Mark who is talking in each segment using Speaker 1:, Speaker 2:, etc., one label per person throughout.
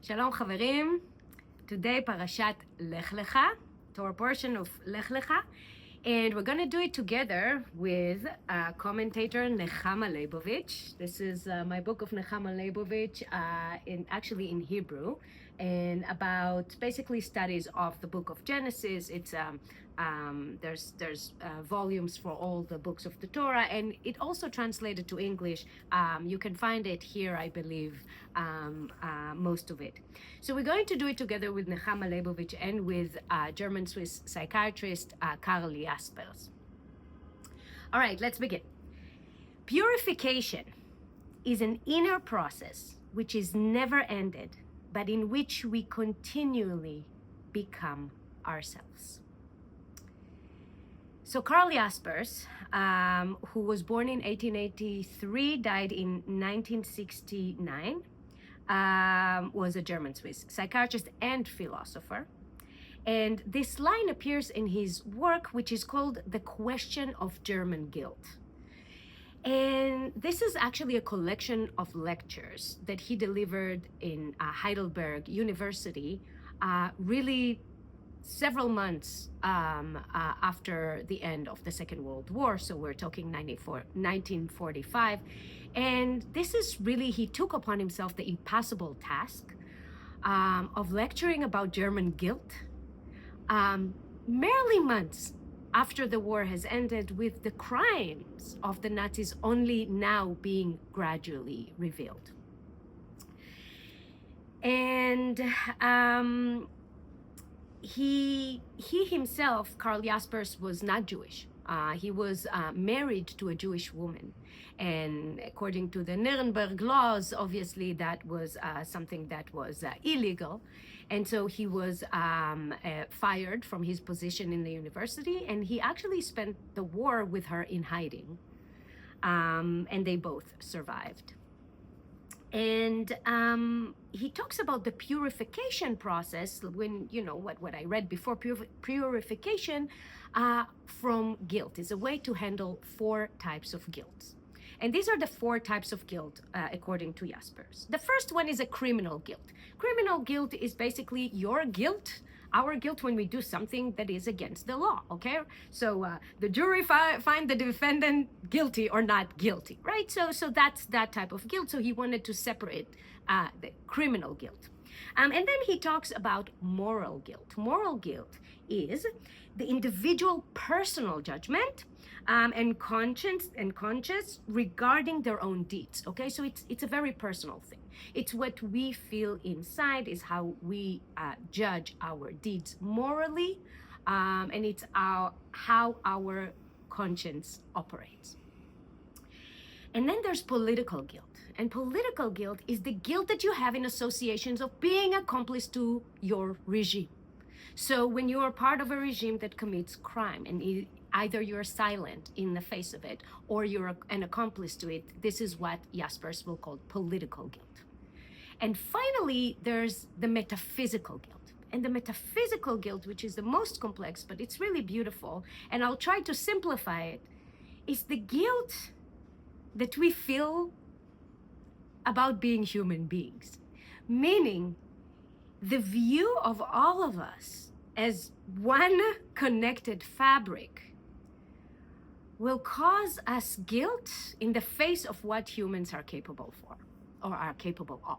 Speaker 1: Shalom חברים, today parashat Lekha, Torah portion of Lekha, and we're going to do it together with commentator Nechama Leibovich. This is my book of Nechama Leibovich, actually in Hebrew, and about basically studies of the book of Genesis. It's there's volumes for all the books of the Torah, and it also translated to English. You can find it here, I believe, most of it. So we're going to do it together with Nechama Leibovich and with German-Swiss psychiatrist Karl Jaspers. All right, let's begin. Purification is an inner process which is never ended, but in which we continually become ourselves. So Karl Jaspers, who was born in 1883, died in 1969, was a German-Swiss psychiatrist and philosopher. And this line appears in his work, which is called The Question of German Guilt. And this is actually a collection of lectures that he delivered in Heidelberg University, really several months after the end of the Second World War. So we're talking 1945. And this is really, he took upon himself the impossible task of lecturing about German guilt, merely months after the war has ended, with the crimes of the Nazis only now being gradually revealed. And he himself, Karl Jaspers, was not Jewish. He was married to a Jewish woman. And according to the Nuremberg laws, obviously that was something that was illegal. And so he was fired from his position in the university, and he actually spent the war with her in hiding. And they both survived. And he talks about the purification process, when, you know, what I read before, purification from guilt is a way to handle 4 types of guilt. And these are the 4 types of guilt, according to Jaspers. The first one is a criminal guilt. Criminal guilt is basically your guilt, our guilt, when we do something that is against the law, okay? So the jury find the defendant guilty or not guilty, right? So that's that type of guilt. So he wanted to separate the criminal guilt. And then he talks about moral guilt. Moral guilt is the individual personal judgment and conscience regarding their own deeds. Okay, so it's a very personal thing. It's what we feel inside, is how we judge our deeds morally, and it's how our conscience operates. And then there's political guilt. And political guilt is the guilt that you have in associations of being accomplice to your regime. So when you are part of a regime that commits crime, and either you're silent in the face of it or you're an accomplice to it, this is what Jaspers will call political guilt. And finally, there's the metaphysical guilt. And the metaphysical guilt, which is the most complex, but it's really beautiful, and I'll try to simplify it, is the guilt that we feel about being human beings. Meaning, the view of all of us as one connected fabric will cause us guilt in the face of what humans are capable for, or are capable of.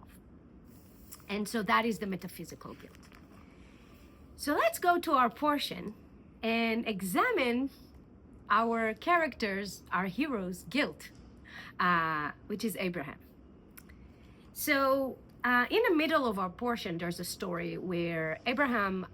Speaker 1: And so that is the metaphysical guilt. So let's go to our portion and examine our characters, our hero's guilt, which is Abraham. So in the middle of our portion, there's a story where Abraham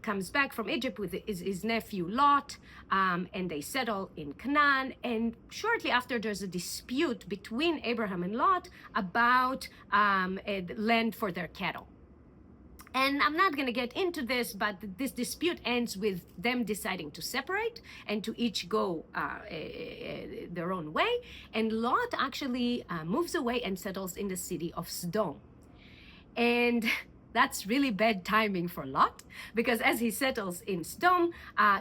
Speaker 1: comes back from Egypt with his nephew Lot, and they settle in Canaan. And shortly after, there's a dispute between Abraham and Lot about land for their cattle. And I'm not going to get into this, but this dispute ends with them deciding to separate and to each go their own way. And Lot actually moves away and settles in the city of Sodom. And that's really bad timing for Lot, because as he settles in Sodom,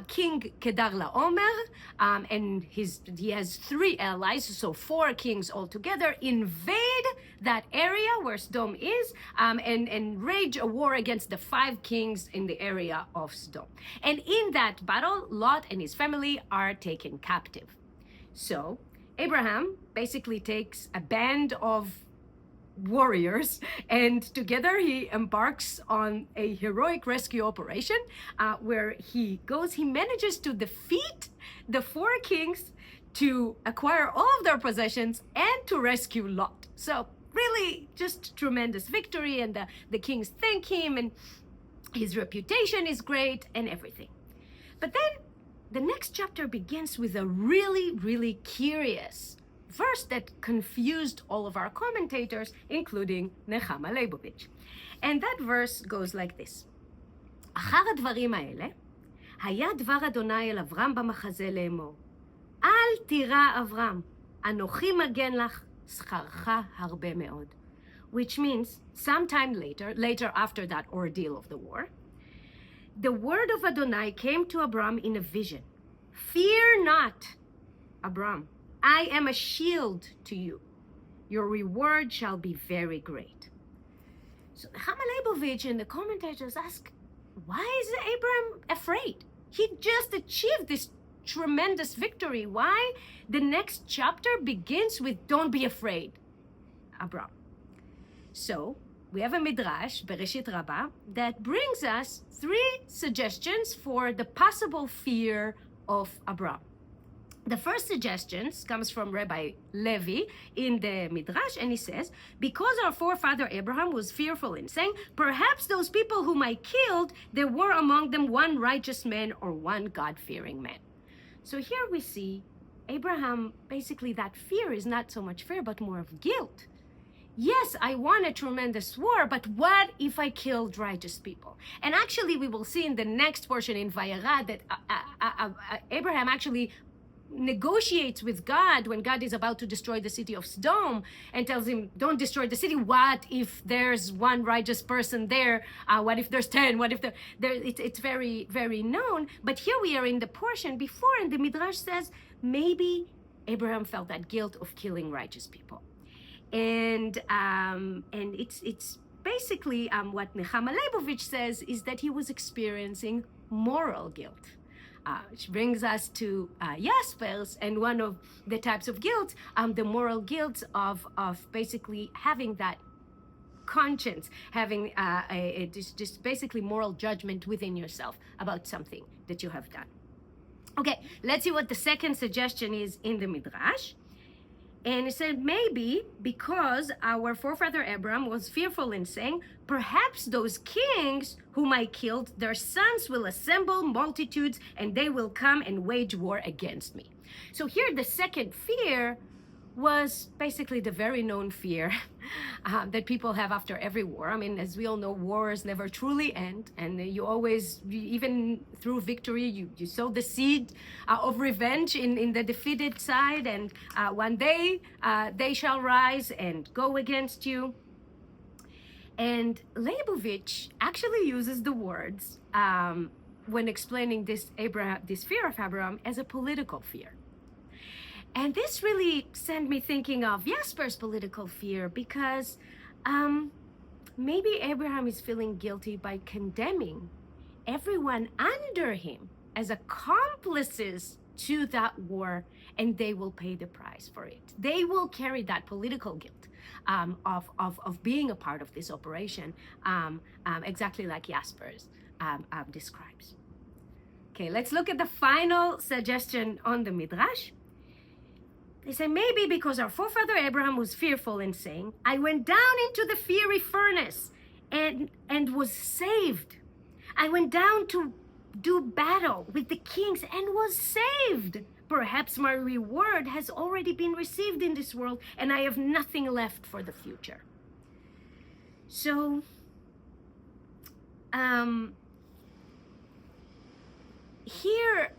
Speaker 1: King Kedar Laomer, and he has 3 allies, so 4 kings altogether, invade that area where Sodom is, and wage a war against the 5 kings in the area of Sodom. And in that battle, Lot and his family are taken captive. So Abraham basically takes a band of warriors, and together he embarks on a heroic rescue operation, where he manages to defeat the 4 kings, to acquire all of their possessions, and to rescue Lot. So really just tremendous victory, and the kings thank him, and his reputation is great and everything. But then the next chapter begins with a really, really curious verse that confused all of our commentators, including Nechama Leibovich. And that verse goes like this: אחר הדברים האלה, היה דבר אדוני אל אברהם במחזה לאמור, אל תירא אברהם, אנוכי מגן לך, שכרך הרבה מאוד. Which means, sometime later after that ordeal of the war, the word of Adonai came to Abram in a vision. Fear not, Abram. I am a shield to you. Your reward shall be very great. So Nechama Leibovich and the commentators ask, why is Abram afraid? He just achieved this tremendous victory. Why the next chapter begins with, don't be afraid, Abram? So we have a midrash, Bereshit Rabbah, that brings us 3 suggestions for the possible fear of Abram. The first suggestions comes from Rabbi Levi in the Midrash, and he says, because our forefather Abraham was fearful and saying, perhaps those people whom I killed, there were among them one righteous man or one God-fearing man. So here we see Abraham, basically that fear is not so much fear, but more of guilt. Yes, I won a tremendous war, but what if I killed righteous people? And actually, we will see in the next portion in Vayera that Abraham actually negotiates with God when God is about to destroy the city of Sodom, and tells him, don't destroy the city. What if there's one righteous person there? What if there's 10? What if it's very, very known. But here we are in the portion before, and the Midrash says maybe Abraham felt that guilt of killing righteous people. And it's basically what Nechama Leibovich says is that he was experiencing moral guilt. Which brings us to Jaspers, and one of the types of guilt, the moral guilt of basically having that conscience, having just basically moral judgment within yourself about something that you have done. Okay, let's see what the second suggestion is in the Midrash. And it said, maybe because our forefather Abraham was fearful in saying, perhaps those kings whom I killed, their sons will assemble multitudes and they will come and wage war against me. So here the second fear was basically the very known fear that people have after every war. I mean, as we all know, wars never truly end, and you always, even through victory, you sow the seed of revenge in the defeated side, and one day they shall rise and go against you. And Leibovich actually uses the words when explaining this fear of Abraham as a political fear. And this really sent me thinking of Jaspers' political fear, because maybe Abraham is feeling guilty by condemning everyone under him as accomplices to that war, and they will pay the price for it. They will carry that political guilt of being a part of this operation, exactly like Jaspers describes. Okay, let's look at the final suggestion on the Midrash. They say, maybe because our forefather Abraham was fearful in saying, I went down into the fiery furnace and was saved. I went down to do battle with the kings and was saved. Perhaps my reward has already been received in this world and I have nothing left for the future. So, here,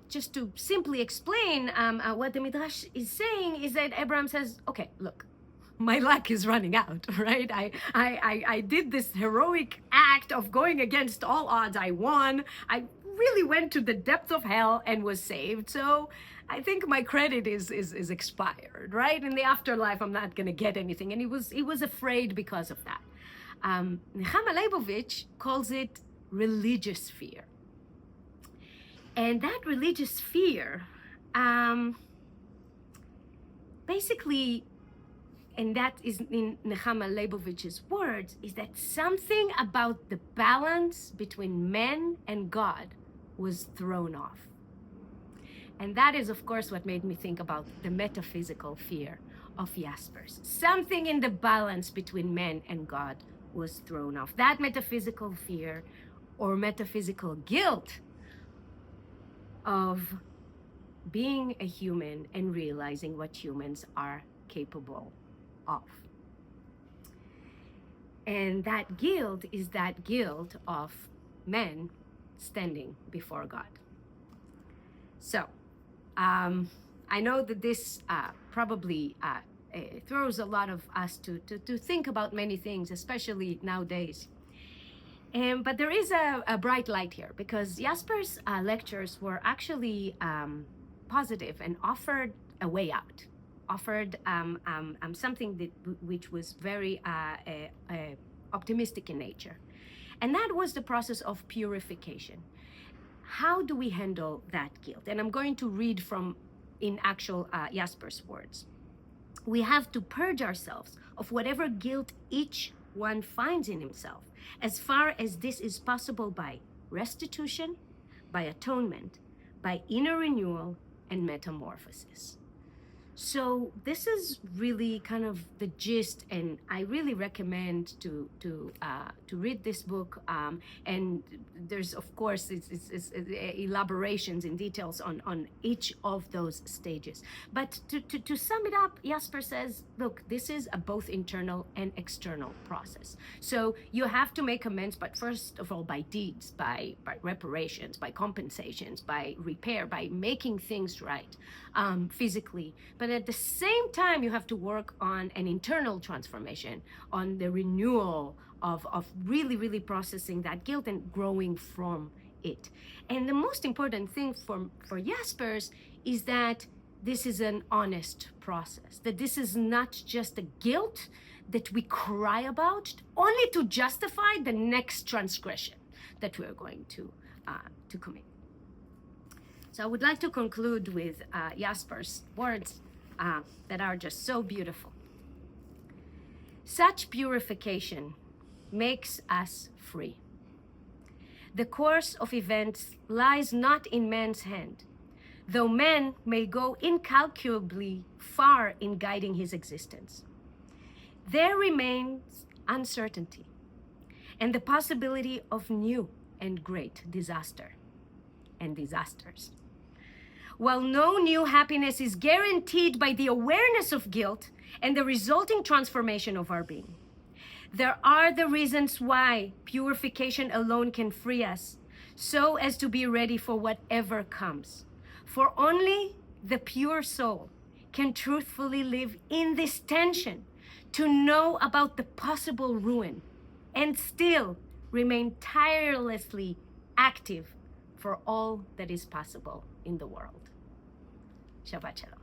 Speaker 1: just to simply explain what the Midrash is saying, is that Abraham says, okay, look, my luck is running out, right? I did this heroic act of going against all odds. I won. I really went to the depth of hell and was saved. So I think my credit is expired, right? In the afterlife, I'm not going to get anything. And he was afraid because of that. Nechama Leibovich calls it religious fear. And that religious fear, basically, and that is in Nechama Leibovich's words, is that something about the balance between man and God was thrown off. And that is, of course, what made me think about the metaphysical fear of Jaspers. Something in the balance between man and God was thrown off. That metaphysical fear or metaphysical guilt of being a human and realizing what humans are capable of. And that guilt is that guilt of men standing before God. So, I know that this probably throws a lot of us to think about many things, especially nowadays. But there is a bright light here, because Jaspers' lectures were actually positive and offered a way out, offered something which was very optimistic in nature. And that was the process of purification. How do we handle that guilt? And I'm going to read from in actual Jaspers' words. We have to purge ourselves of whatever guilt each one finds in himself, as far as this is possible by restitution, by atonement, by inner renewal, and metamorphosis. So this is really kind of the gist, and I really recommend to read this book. And there's, of course, it's elaborations and details on each of those stages. But to sum it up, Jasper says, look, this is a both internal and external process. So you have to make amends, but first of all, by deeds, by reparations, by compensations, by repair, by making things right, physically. But at the same time, you have to work on an internal transformation, on the renewal of really, really processing that guilt and growing from it. And the most important thing for Jaspers is that this is an honest process, that this is not just a guilt that we cry about only to justify the next transgression that we're going to commit. So I would like to conclude with Jaspers' words that are just so beautiful. Such purification makes us free. The course of events lies not in man's hand, though man may go incalculably far in guiding his existence. There remains uncertainty and the possibility of new and great disaster and disasters. While no new happiness is guaranteed by the awareness of guilt and the resulting transformation of our being, there are the reasons why purification alone can free us, so as to be ready for whatever comes. For only the pure soul can truthfully live in this tension, to know about the possible ruin and still remain tirelessly active for all that is possible in the world. Shabbat Shalom.